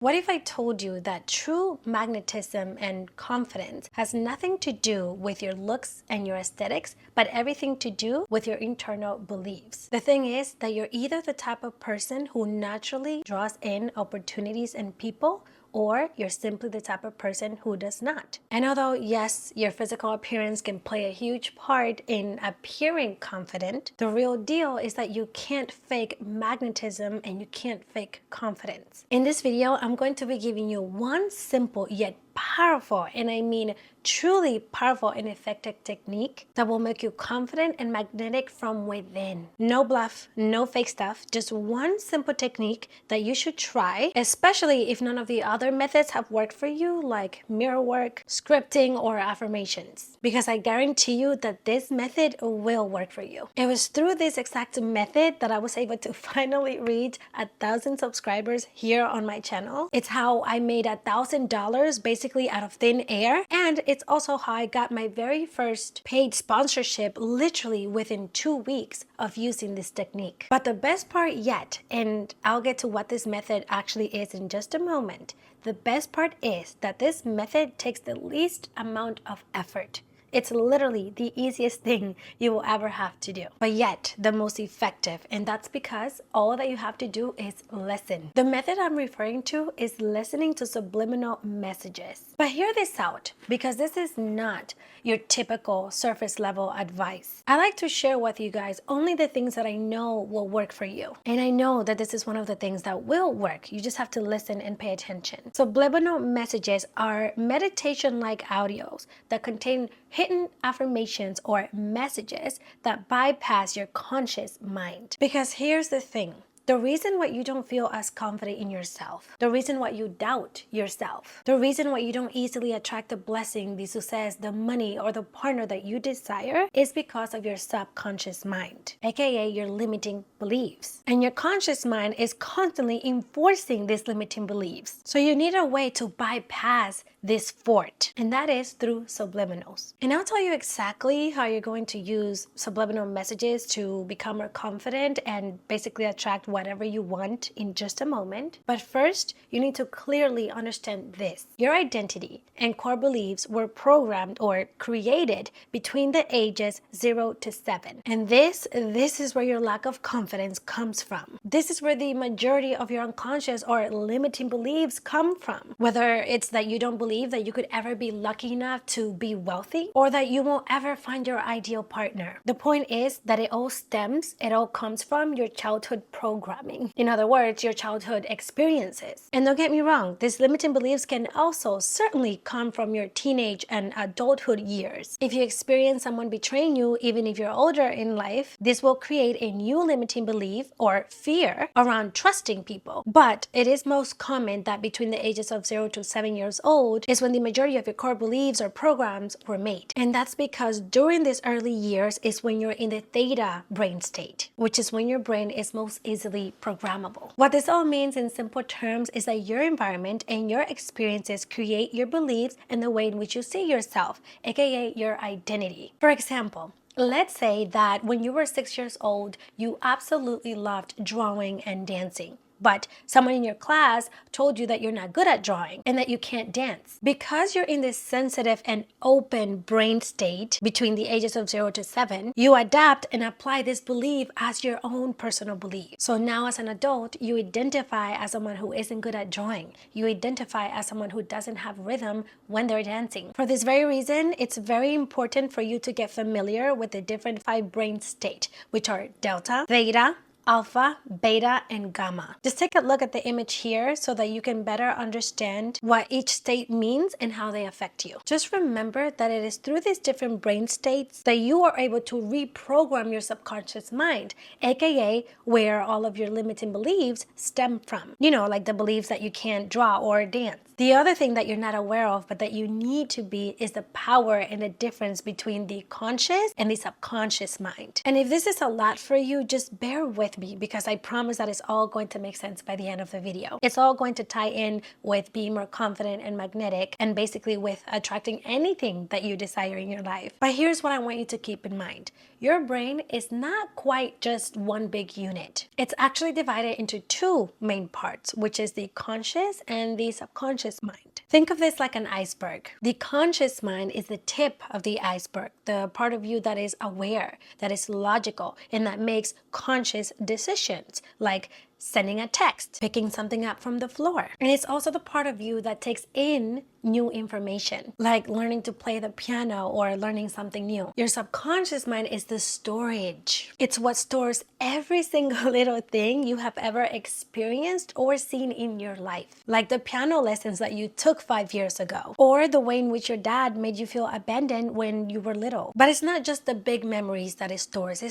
What if I told you that true magnetism and confidence has nothing to do with your looks and your aesthetics, but everything to do with your internal beliefs? The thing is that you're either the type of person who naturally draws in opportunities and people, or you're simply the type of person who does not. And although, yes, your physical appearance can play a huge part in appearing confident, the real deal is that you can't fake magnetism and you can't fake confidence. In this video, I'm going to be giving you one simple yet powerful, and I mean truly powerful and effective technique that will make you confident and magnetic from within. No bluff, no fake stuff, just one simple technique that you should try, especially if none of the other methods have worked for you, like mirror work, scripting, or affirmations. Because I guarantee you that this method will work for you. It was through this exact method that I was able to finally reach 1,000 subscribers here on my channel. It's how I made $1,000 basically out of thin air, and it's also how I got my very first paid sponsorship literally within 2 weeks of using this technique. But the best part yet, and I'll get to what this method actually is in just a moment, the best part is that this method takes the least amount of effort. It's literally the easiest thing you will ever have to do, but yet the most effective, and that's because all that you have to do is listen. The method I'm referring to is listening to subliminal messages. But hear this out, because this is not your typical surface level advice. I like to share with you guys only the things that I know will work for you. And I know that this is one of the things that will work. You just have to listen and pay attention. Subliminal messages are meditation-like audios that contain hidden affirmations or messages that bypass your conscious mind. Because here's the thing. The reason why you don't feel as confident in yourself, the reason why you doubt yourself, the reason why you don't easily attract the blessing, the success, the money, or the partner that you desire is because of your subconscious mind, aka your limiting beliefs. And your conscious mind is constantly enforcing these limiting beliefs. So you need a way to bypass this fort, and that is through subliminals. And I'll tell you exactly how you're going to use subliminal messages to become more confident and basically attract whatever you want in just a moment. But first, you need to clearly understand this. Your identity and core beliefs were programmed or created between the ages 0 to 7. And this is where your lack of confidence comes from. This is where the majority of your unconscious or limiting beliefs come from. Whether it's that you don't believe that you could ever be lucky enough to be wealthy, or that you won't ever find your ideal partner. The point is that it all comes from your childhood programming. In other words, your childhood experiences. And don't get me wrong, these limiting beliefs can also certainly come from your teenage and adulthood years. If you experience someone betraying you, even if you're older in life, this will create a new limiting belief or fear around trusting people. But it is most common that between the ages of 0 to 7 years old is when the majority of your core beliefs or programs were made. And that's because during these early years is when you're in the theta brain state, which is when your brain is most easily programmable. What this all means in simple terms is that your environment and your experiences create your beliefs and the way in which you see yourself, aka your identity. For example, let's say that when you were 6 years old, you absolutely loved drawing and dancing. But someone in your class told you that you're not good at drawing and that you can't dance. Because you're in this sensitive and open brain state between the ages of 0 to 7, you adapt and apply this belief as your own personal belief. So now as an adult, you identify as someone who isn't good at drawing. You identify as someone who doesn't have rhythm when they're dancing. For this very reason, it's very important for you to get familiar with the different 5 brain states, which are delta, theta, alpha, beta, and gamma. Just take a look at the image here so that you can better understand what each state means and how they affect you. Just remember that it is through these different brain states that you are able to reprogram your subconscious mind, aka where all of your limiting beliefs stem from. You know, like the beliefs that you can't draw or dance. The other thing that you're not aware of but that you need to be is the power and the difference between the conscious and the subconscious mind. And if this is a lot for you, just bear with with me because I promise that it's all going to make sense by the end of the video. It's all going to tie in with being more confident and magnetic and basically with attracting anything that you desire in your life. But here's what I want you to keep in mind. Your brain is not quite just one big unit. It's actually divided into two main parts, which is the conscious and the subconscious mind. Think of this like an iceberg. The conscious mind is the tip of the iceberg, the part of you that is aware, that is logical, and that makes conscious decisions, like sending a text, picking something up from the floor. And it's also the part of you that takes in new information, like learning to play the piano or learning something new. Your subconscious mind is the storage. It's what stores every single little thing you have ever experienced or seen in your life, like the piano lessons that you took 5 years ago, or the way in which your dad made you feel abandoned when you were little. But it's not just the big memories that it stores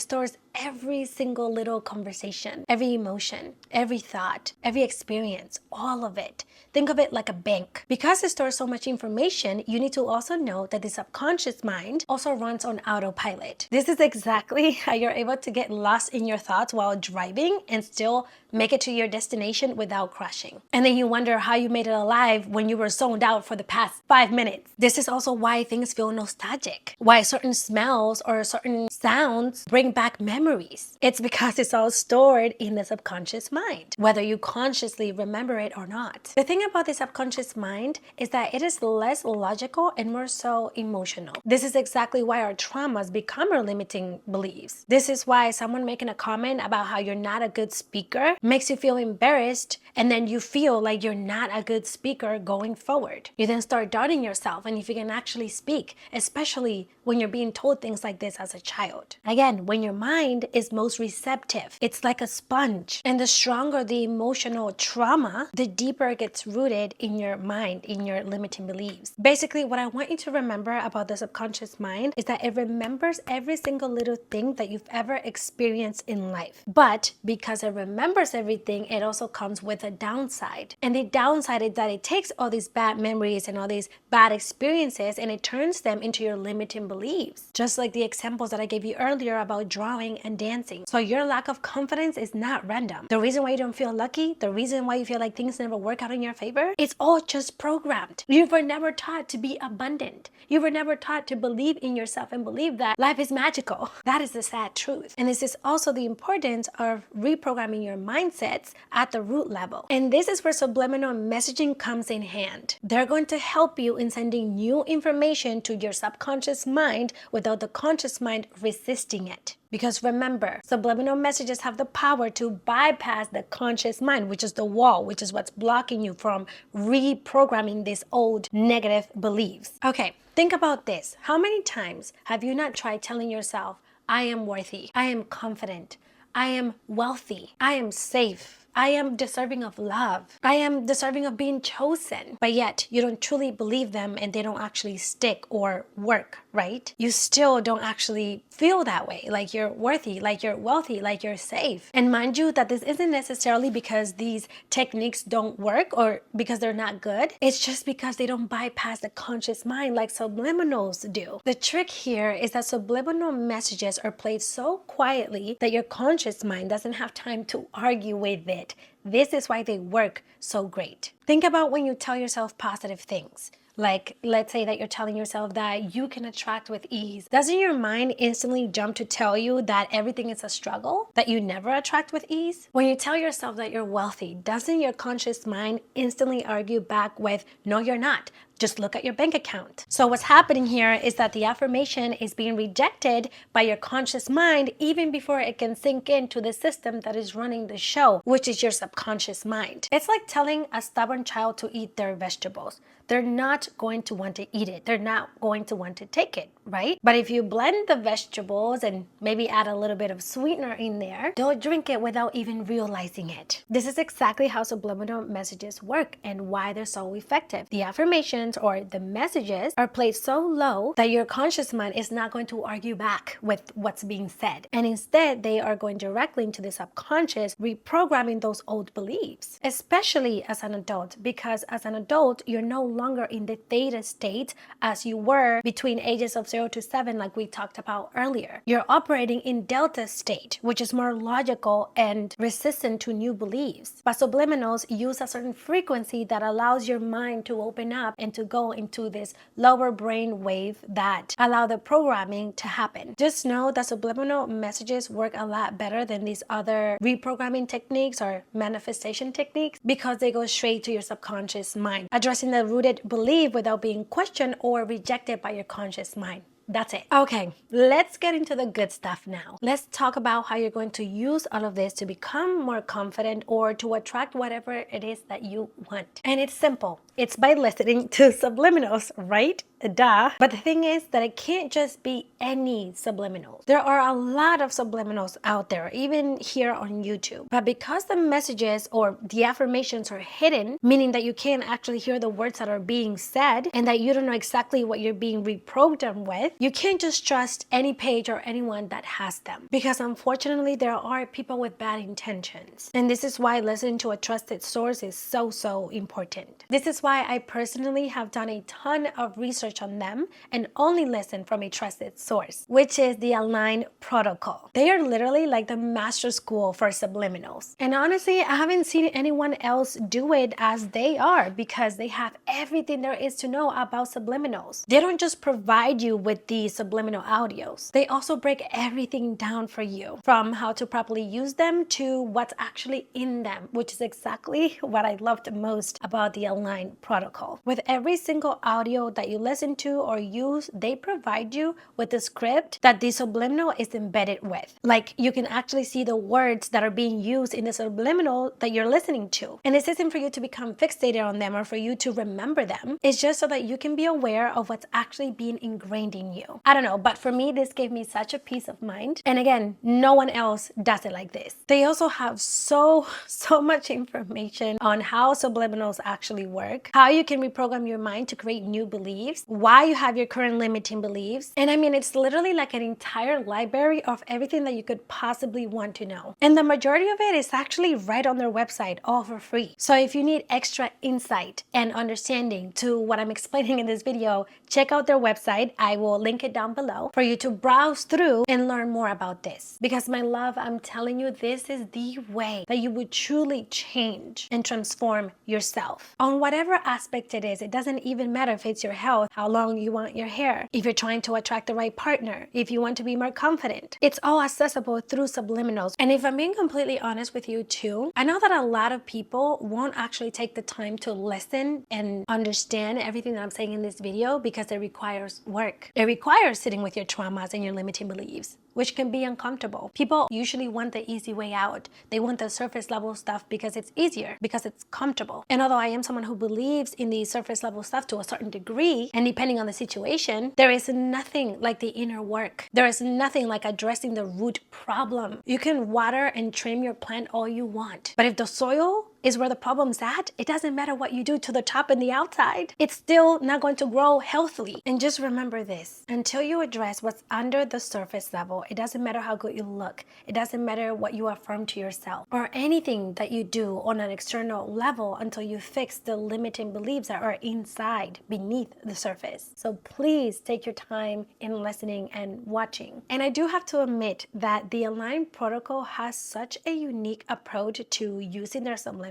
every single little conversation, every emotion, every thought, every experience, all of it. Think of it like a bank. Because it stores so much information, you need to also know that the subconscious mind also runs on autopilot. This is exactly how you're able to get lost in your thoughts while driving and still make it to your destination without crashing. And then you wonder how you made it alive when you were zoned out for the past 5 minutes. This is also why things feel nostalgic, why certain smells or certain sounds bring back memories. It's because it's all stored in the subconscious mind, whether you consciously remember it or not. The thing about the subconscious mind is that it is less logical and more so emotional. This is exactly why our traumas become our limiting beliefs. This is why someone making a comment about how you're not a good speaker makes you feel embarrassed, and then you feel like you're not a good speaker going forward. You then start doubting yourself and if you can actually speak, especially when you're being told things like this as a child. Again, when your mind is most receptive, it's like a sponge. And the stronger the emotional trauma, the deeper it gets rooted in your mind, in your limiting beliefs. Basically, what I want you to remember about the subconscious mind is that it remembers every single little thing that you've ever experienced in life. But because it remembers everything, it also comes with a downside. And the downside is that it takes all these bad memories and all these bad experiences and it turns them into your limiting beliefs. Just like the examples that I gave you earlier about drawing and dancing. So your lack of confidence is not random. The reason why you don't feel lucky, the reason why you feel like things never work out in your favor, it's all just programmed. You were never taught to be abundant. You were never taught to believe in yourself and believe that life is magical. That is the sad truth. And this is also the importance of reprogramming your mindsets at the root level. And this is where subliminal messaging comes in hand. They're going to help you in sending new information to your subconscious mind without the conscious mind resisting it. Because remember, subliminal messages have the power to bypass the conscious mind, which is the wall, which is what's blocking you from reprogramming these old negative beliefs. Okay, think about this. How many times have you not tried telling yourself, I am worthy, I am confident, I am wealthy, I am safe, I am deserving of love, I am deserving of being chosen, but yet you don't truly believe them and they don't actually stick or work, right? You still don't actually feel that way, like you're worthy, like you're wealthy, like you're safe. And mind you that this isn't necessarily because these techniques don't work or because they're not good. It's just because they don't bypass the conscious mind like subliminals do. The trick here is that subliminal messages are played so quietly that your conscious mind doesn't have time to argue with it. This is why they work so great. Think about when you tell yourself positive things. Like, let's say that you're telling yourself that you can attract with ease. Doesn't your mind instantly jump to tell you that everything is a struggle, that you never attract with ease? When you tell yourself that you're wealthy, doesn't your conscious mind instantly argue back with, no, you're not? Just look at your bank account. So what's happening here is that the affirmation is being rejected by your conscious mind even before it can sink into the system that is running the show, which is your subconscious mind. It's like telling a stubborn child to eat their vegetables. They're not going to want to eat it. They're not going to want to take it, right? But if you blend the vegetables and maybe add a little bit of sweetener in there, they'll drink it without even realizing it. This is exactly how subliminal messages work and why they're so effective. The affirmation vibrations or the messages are played so low that your conscious mind is not going to argue back with what's being said. And instead, they are going directly into the subconscious, reprogramming those old beliefs, especially as an adult, because as an adult, you're no longer in the theta state as you were between ages of 0 to 7, like we talked about earlier. You're operating in delta state, which is more logical and resistant to new beliefs. But subliminals use a certain frequency that allows your mind to open up and to go into this lower brain wave that allow the programming to happen. Just know that subliminal messages work a lot better than these other reprogramming techniques or manifestation techniques because they go straight to your subconscious mind, addressing the rooted belief without being questioned or rejected by your conscious mind. That's it. Okay, let's get into the good stuff now. Let's talk about how you're going to use all of this to become more confident or to attract whatever it is that you want. And it's simple. It's by listening to subliminals, right? Duh. But the thing is that it can't just be any subliminals. There are a lot of subliminals out there, even here on YouTube. But because the messages or the affirmations are hidden, meaning that you can't actually hear the words that are being said and that you don't know exactly what you're being reprogrammed with, you can't just trust any page or anyone that has them. Because unfortunately, there are people with bad intentions. And this is why listening to a trusted source is so important. This is why I personally have done a ton of research on them and only listen from a trusted source, which is the Align Protocol. They are literally like the master school for subliminals. And honestly, I haven't seen anyone else do it as they are because they have everything there is to know about subliminals. They don't just provide you with the subliminal audios. They also break everything down for you, from how to properly use them to what's actually in them, which is exactly what I loved most about the Align Protocol. With every single audio that you listen to or use, they provide you with a script that the subliminal is embedded with. Like, you can actually see the words that are being used in the subliminal that you're listening to. And this isn't for you to become fixated on them or for you to remember them. It's just so that you can be aware of what's actually being ingrained in you. I don't know, but for me, this gave me such a peace of mind. And again, no one else does it like this. They also have so much information on how subliminals actually work, how you can reprogram your mind to create new beliefs, why you have your current limiting beliefs. And I mean, it's literally like an entire library of everything that you could possibly want to know. And the majority of it is actually right on their website, all for free. So if you need extra insight and understanding to what I'm explaining in this video, check out their website. I will link it down below for you to browse through and learn more about this. Because my love, I'm telling you, this is the way that you would truly change and transform yourself. On whatever aspect it is, it doesn't even matter if it's your health, how long you want your hair, if you're trying to attract the right partner, if you want to be more confident. It's all accessible through subliminals. And if I'm being completely honest with you too, I know that a lot of people won't actually take the time to listen and understand everything that I'm saying in this video because it requires work. It requires sitting with your traumas and your limiting beliefs, which can be uncomfortable. People usually want the easy way out. They want the surface level stuff because it's easier, because it's comfortable. And although I am someone who believes in the surface level stuff to a certain degree, and depending on the situation, there is nothing like the inner work. There is nothing like addressing the root problem. You can water and trim your plant all you want, but if the soil is where the problem's at, it doesn't matter what you do to the top and the outside. It's still not going to grow healthily. And just remember this, until you address what's under the surface level, it doesn't matter how good you look. It doesn't matter what you affirm to yourself or anything that you do on an external level until you fix the limiting beliefs that are inside, beneath the surface. So please take your time in listening and watching. And I do have to admit that the Align Protocol has such a unique approach to using their subliminals,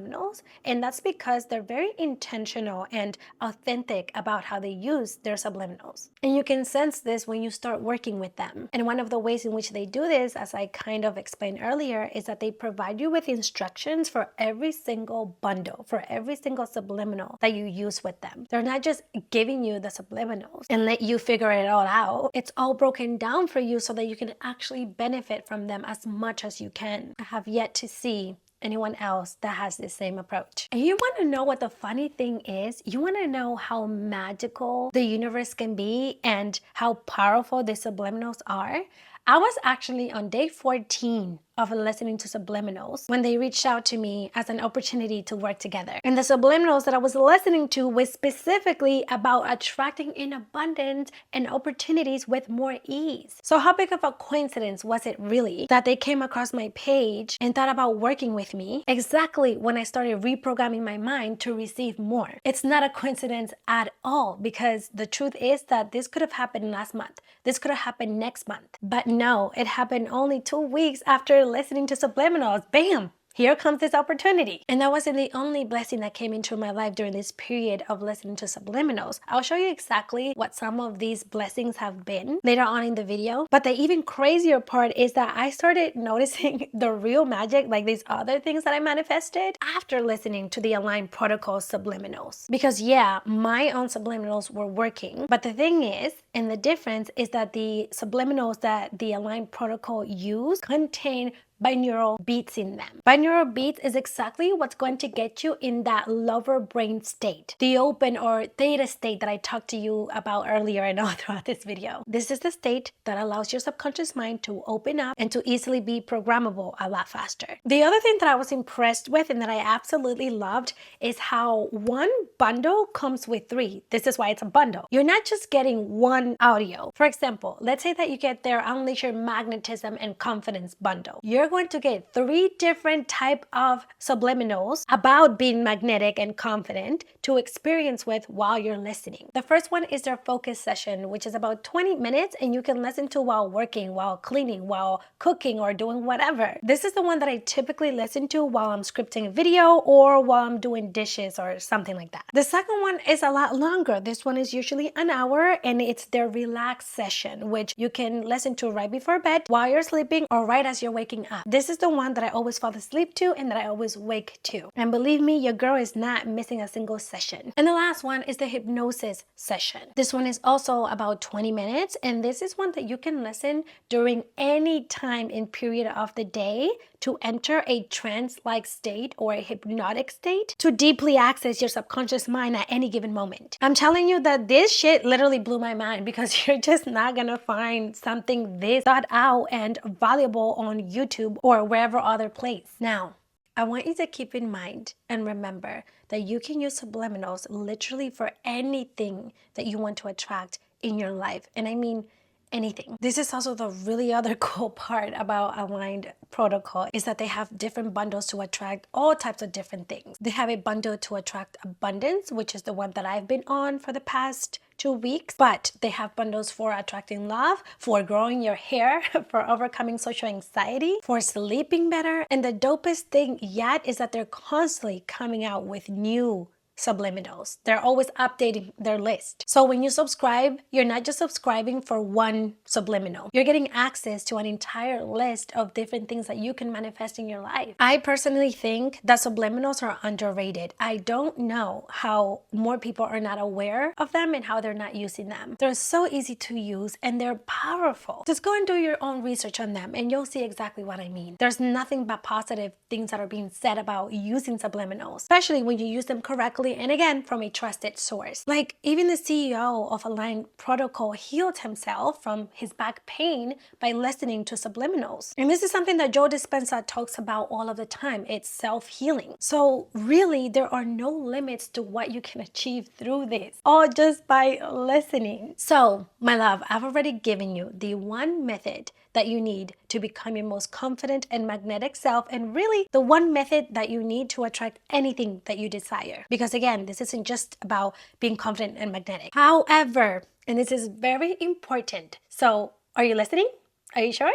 and that's because they're very intentional and authentic about how they use their subliminals. And you can sense this when you start working with them. And one of the ways in which they do this, as I kind of explained earlier, is that they provide you with instructions for every single bundle, for every single subliminal that you use with them. They're not just giving you the subliminals and let you figure it all out. It's all broken down for you so that you can actually benefit from them as much as you can. I have yet to see anyone else that has the same approach. And you want to know what the funny thing is? You want to know how magical the universe can be and how powerful the subliminals are? I was actually on day 14 of listening to subliminals when they reached out to me as an opportunity to work together. And the subliminals that I was listening to was specifically about attracting in abundance and opportunities with more ease. So how big of a coincidence was it really that they came across my page and thought about working with me exactly when I started reprogramming my mind to receive more? It's not a coincidence at all, because the truth is that this could have happened last month. This could have happened next month. But no, it happened only 2 weeks after listening to subliminals. Bam! Here comes this opportunity. And that wasn't the only blessing that came into my life during this period of listening to subliminals. I'll show you exactly what some of these blessings have been later on in the video. But the even crazier part is that I started noticing the real magic, like these other things that I manifested, after listening to the Aligned Protocol subliminals. Because yeah, my own subliminals were working. But the thing is, and the difference is that the subliminals that the Aligned Protocol use contain binaural beats in them. Binaural beats is exactly what's going to get you in that lover brain state, the open or theta state that I talked to you about earlier and all throughout this video. This is the state that allows your subconscious mind to open up and to easily be programmable a lot faster. The other thing that I was impressed with and that I absolutely loved is how one bundle comes with 3. This is why it's a bundle. You're not just getting one audio. For example, let's say that you get their Unleash Your Magnetism and Confidence bundle. You're going to get 3 different type of subliminals about being magnetic and confident to experience with while you're listening. The first one is their focus session, which is about 20 minutes and you can listen to while working, while cleaning, while cooking, or doing whatever. This is the one that I typically listen to while I'm scripting a video or while I'm doing dishes or something like that. The second one is a lot longer. This one is usually an hour and it's their relax session, which you can listen to right before bed, while you're sleeping, or right as you're waking up. This is the one that I always fall asleep to and that I always wake to. And believe me, your girl is not missing a single session. And the last one is the hypnosis session. This one is also about 20 minutes, and this is one that you can listen during any time in period of the day to enter a trance-like state or a hypnotic state to deeply access your subconscious mind at any given moment. I'm telling you that this shit literally blew my mind, because you're just not gonna find something this thought out and valuable on YouTube or wherever other place. Now, I want you to keep in mind and remember that you can use subliminals literally for anything that you want to attract in your life. And I mean anything. This is also the really other cool part about Aligned Protocol, is that they have different bundles to attract all types of different things. They have a bundle to attract abundance, which is the one that I've been on for the past 2 weeks, but they have bundles for attracting love, for growing your hair, for overcoming social anxiety, for sleeping better. And the dopest thing yet is that they're constantly coming out with new subliminals. They're always updating their list. So when you subscribe, you're not just subscribing for one subliminal. You're getting access to an entire list of different things that you can manifest in your life. I personally think that subliminals are underrated. I don't know how more people are not aware of them and how they're not using them. They're so easy to use and they're powerful. Just go and do your own research on them and you'll see exactly what I mean. There's nothing but positive things that are being said about using subliminals, especially when you use them correctly and again from a trusted source. Like even the CEO of Aligned Protocol healed himself from his back pain by listening to subliminals. And this is something that Joe Dispenza talks about all of the time. It's self-healing. So really there are no limits to what you can achieve through this, all just by listening. So my love, I've already given you the one method that you need to become your most confident and magnetic self, and really the one method that you need to attract anything that you desire. Because again, this isn't just about being confident and magnetic. However, and this is very important, so are you listening? Are you sure?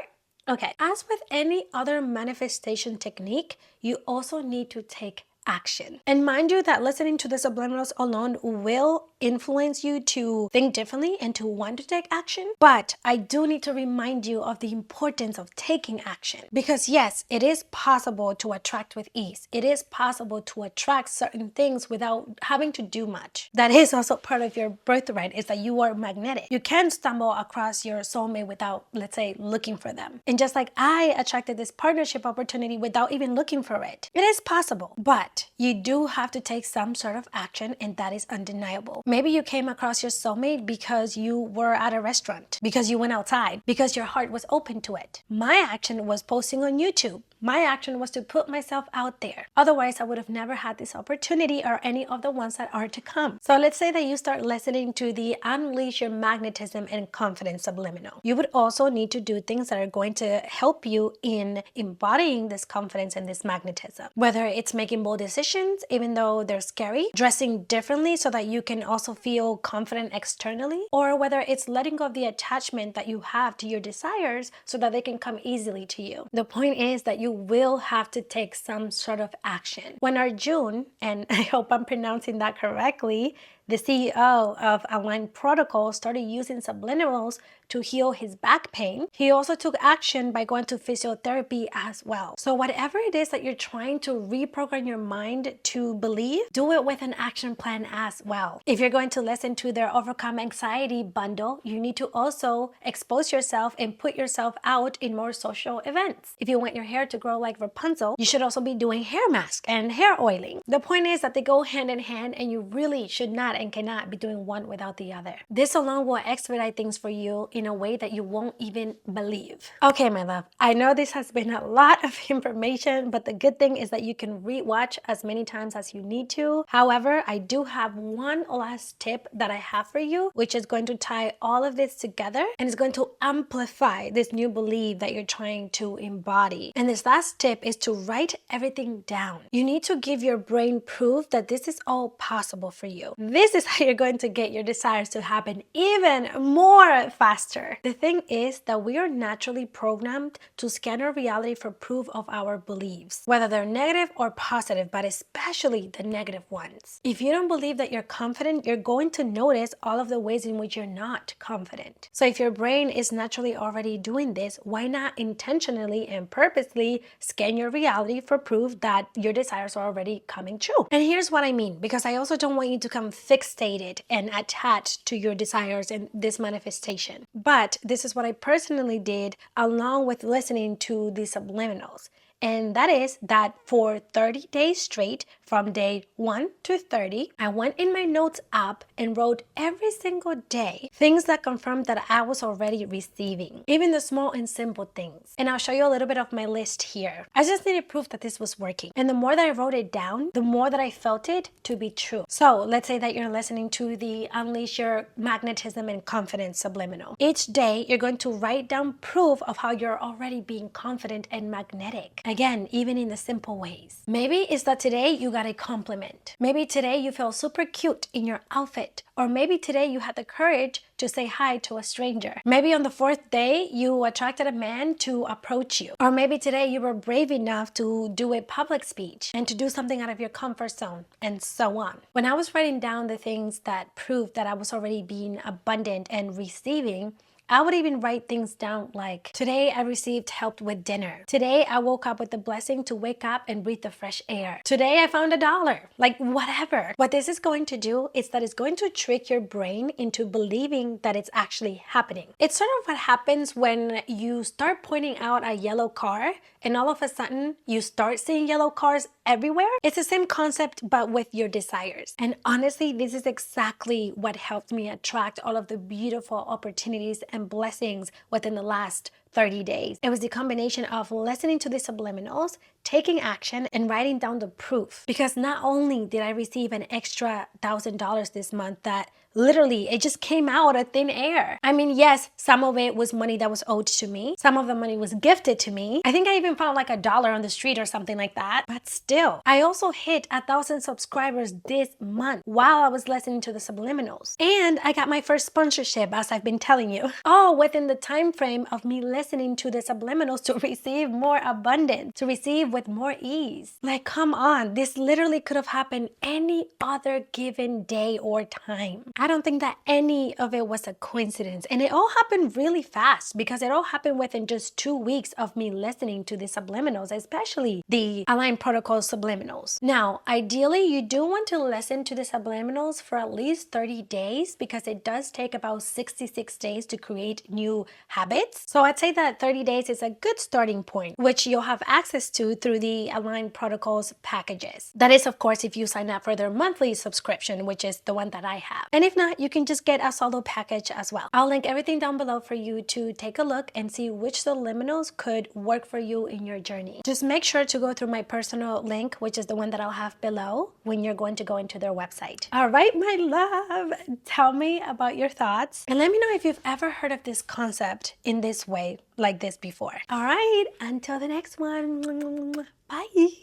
Okay, as with any other manifestation technique, you also need to take action. And mind you that listening to the subliminals alone will influence you to think differently and to want to take action. But I do need to remind you of the importance of taking action. Because yes, it is possible to attract with ease. It is possible to attract certain things without having to do much. That is also part of your birthright, is that you are magnetic. You can stumble across your soulmate without, let's say, looking for them. And just like I attracted this partnership opportunity without even looking for it, it is possible. But But you do have to take some sort of action, and that is undeniable. Maybe you came across your soulmate because you were at a restaurant, because you went outside, because your heart was open to it. My action was posting on YouTube. My action was to put myself out there. Otherwise, I would have never had this opportunity or any of the ones that are to come. So let's say that you start listening to the Unleash Your Magnetism and Confidence subliminal. You would also need to do things that are going to help you in embodying this confidence and this magnetism. Whether it's making bold decisions, even though they're scary, dressing differently so that you can also feel confident externally, or whether it's letting go of the attachment that you have to your desires so that they can come easily to you. The point is that you will have to take some sort of action. When Arjun, and I hope I'm pronouncing that correctly, the CEO of Align Protocol, started using subliminals to heal his back pain, he also took action by going to physiotherapy as well. So whatever it is that you're trying to reprogram your mind to believe, do it with an action plan as well. If you're going to listen to their Overcome Anxiety bundle, you need to also expose yourself and put yourself out in more social events. If you want your hair to grow like Rapunzel, you should also be doing hair masks and hair oiling. The point is that they go hand in hand, and you really should not and cannot be doing one without the other. This alone will expedite things for you in a way that you won't even believe. Okay, my love, I know this has been a lot of information, but the good thing is that you can rewatch as many times as you need to. However, I do have one last tip that I have for you, which is going to tie all of this together and is going to amplify this new belief that you're trying to embody. And this last tip is to write everything down. You need to give your brain proof that this is all possible for you. This is how you're going to get your desires to happen even more faster. The thing is that we are naturally programmed to scan our reality for proof of our beliefs, whether they're negative or positive, but especially the negative ones. If you don't believe that you're confident, you're going to notice all of the ways in which you're not confident. So if your brain is naturally already doing this, why not intentionally and purposely scan your reality for proof that your desires are already coming true? And here's what I mean, because I also don't want you to come fixated and attached to your desires and this manifestation. But this is what I personally did along with listening to the subliminals. And that is that for 30 days straight, from day 1 to 30, I went in my notes app and wrote every single day things that confirmed that I was already receiving, even the small and simple things. And I'll show you a little bit of my list here. I just needed proof that this was working. And the more that I wrote it down, the more that I felt it to be true. So let's say that you're listening to the Unleash Your Magnetism and Confidence subliminal. Each day, you're going to write down proof of how you're already being confident and magnetic. Again, even in the simple ways. Maybe it's that today you got a compliment. Maybe today you feel super cute in your outfit. Or maybe today you had the courage to say hi to a stranger. Maybe on the 4th day, you attracted a man to approach you. Or maybe today you were brave enough to do a public speech and to do something out of your comfort zone, and so on. When I was writing down the things that proved that I was already being abundant and receiving, I would even write things down like, today I received help with dinner. Today I woke up with the blessing to wake up and breathe the fresh air. Today I found $1. Like whatever. What this is going to do is that it's going to trick your brain into believing that it's actually happening. It's sort of what happens when you start pointing out a yellow car and all of a sudden you start seeing yellow cars everywhere. It's the same concept but with your desires. And honestly, this is exactly what helped me attract all of the beautiful opportunities and blessings within the last 30 days. It was the combination of listening to the subliminals, taking action, and writing down the proof. Because not only did I receive an extra $1,000 this month that literally it just came out of thin air. I mean, yes, some of it was money that was owed to me. Some of the money was gifted to me. I think I even found like $1 on the street or something like that. But still, I also hit 1,000 subscribers this month while I was listening to the subliminals. And I got my first sponsorship, as I've been telling you. All within the time frame of me listening to the subliminals to receive more abundance, to receive with more ease. Like, come on, this literally could have happened any other given day or time. I don't think that any of it was a coincidence. And it all happened really fast because it all happened within just 2 weeks of me listening to the subliminals, especially the Align Protocol subliminals. Now, ideally, you do want to listen to the subliminals for at least 30 days because it does take about 66 days to create new habits. So I'd say that 30 days is a good starting point, which you'll have access to through the Align Protocols packages. That is, of course, if you sign up for their monthly subscription, which is the one that I have. And if not, you can just get a solo package as well. I'll link everything down below for you to take a look and see which subliminals could work for you in your journey. Just make sure to go through my personal link, which is the one that I'll have below when you're going to go into their website. All right, my love, tell me about your thoughts and let me know if you've ever heard of this concept in this way, like this before. All right, until the next one, bye.